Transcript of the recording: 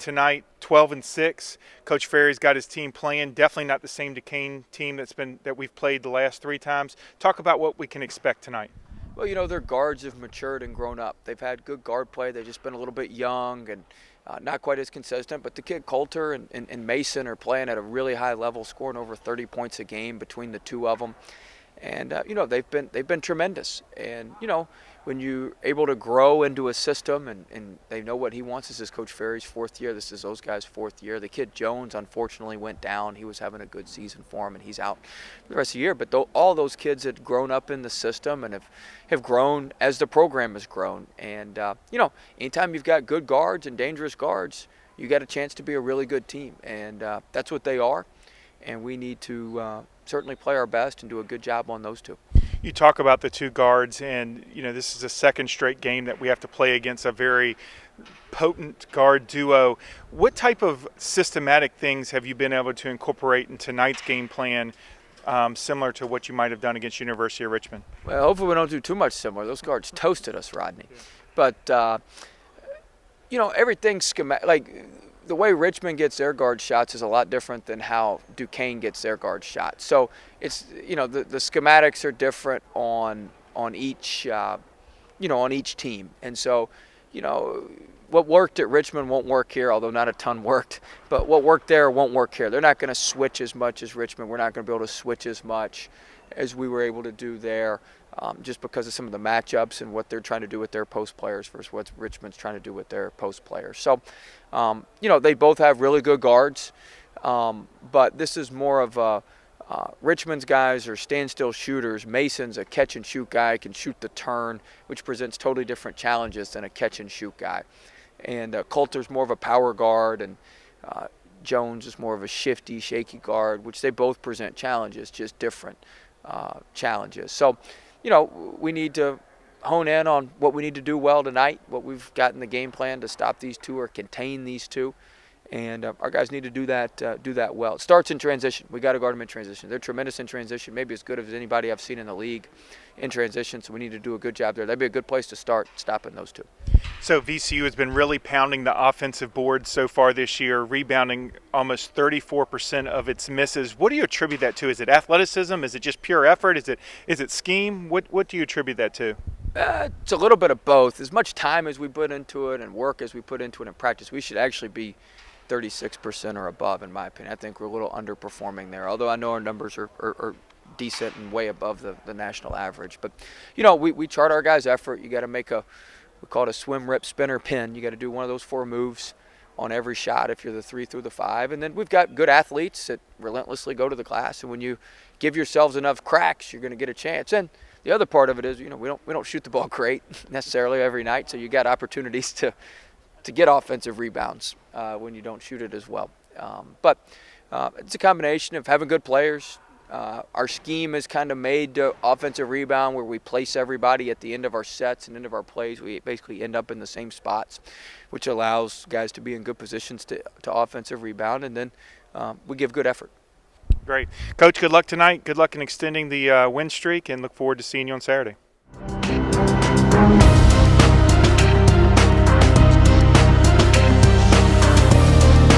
tonight, 12-6. Coach Ferry's got his team playing. Definitely not the same Duquesne team that we've played the last 3 times. Talk about what we can expect tonight. Well, their guards have matured and grown up. They've had good guard play. They've just been a little bit young and not quite as consistent. But the kid Coulter and Mason are playing at a really high level, scoring over 30 points a game between the two of them. And they've been tremendous. And when you're able to grow into a system and they know what he wants. This is Coach Ferry's 4th year. This is those guys' 4th year. The kid Jones unfortunately went down. He was having a good season for him, and he's out for the rest of the year. But all those kids had grown up in the system and have grown as the program has grown. And anytime you've got good guards and dangerous guards, you got a chance to be a really good team, and that's what they are. And we need to certainly play our best and do a good job on those two. You talk about the 2 guards, and this is a second straight game that we have to play against a very potent guard duo. What type of systematic things have you been able to incorporate in tonight's game plan, similar to what you might have done against University of Richmond? Well, hopefully we don't do too much similar. Those guards toasted us, Rodney. But everything's schematic. Like, the way Richmond gets their guard shots is a lot different than how Duquesne gets their guard shots. So it's the schematics are different on each on each team, and so what worked at Richmond won't work here, although not a ton worked. But what worked there won't work here. They're not going to switch as much as Richmond. We're not going to be able to switch as much as we were able to do there, just because of some of the matchups and what they're trying to do with their post players versus what Richmond's trying to do with their post players. So, they both have really good guards, but this is more of a Richmond's guys are standstill shooters. Mason's a catch and shoot guy, can shoot the turn, which presents totally different challenges than a catch and shoot guy. And Coulter's more of a power guard, and Jones is more of a shifty, shaky guard, which they both present challenges, just different challenges. So, we need to hone in on what we need to do well tonight, what we've got in the game plan to stop these two or contain these two. And our guys need to do that well. It starts in transition. We got to guard them in transition. They're tremendous in transition, maybe as good as anybody I've seen in the league in transition, so we need to do a good job there. That'd be a good place to start stopping those two. So VCU has been really pounding the offensive board so far this year, rebounding almost 34% of its misses. What do you attribute that to? Is it athleticism? Is it just pure effort? Is it scheme? What do you attribute that to? It's a little bit of both. As much time as we put into it and work as we put into it in practice, we should actually be 36% or above, in my opinion. I think we're a little underperforming there, although I know our numbers are decent and way above the national average. But, we chart our guys' effort. You got to make we call it a swim, rip, spinner, pin. You got to do one of those 4 moves on every shot if you're the 3 through the 5. And then we've got good athletes that relentlessly go to the glass. And when you give yourselves enough cracks, you're going to get a chance. And the other part of it is, we don't shoot the ball great necessarily every night, so you got opportunities to get offensive rebounds when you don't shoot it as well. But it's a combination of having good players. Our scheme is kind of made to offensive rebound, where we place everybody at the end of our sets and end of our plays. We basically end up in the same spots, which allows guys to be in good positions to offensive rebound, and then we give good effort. Great. Coach, good luck tonight. Good luck in extending the win streak, and look forward to seeing you on Saturday.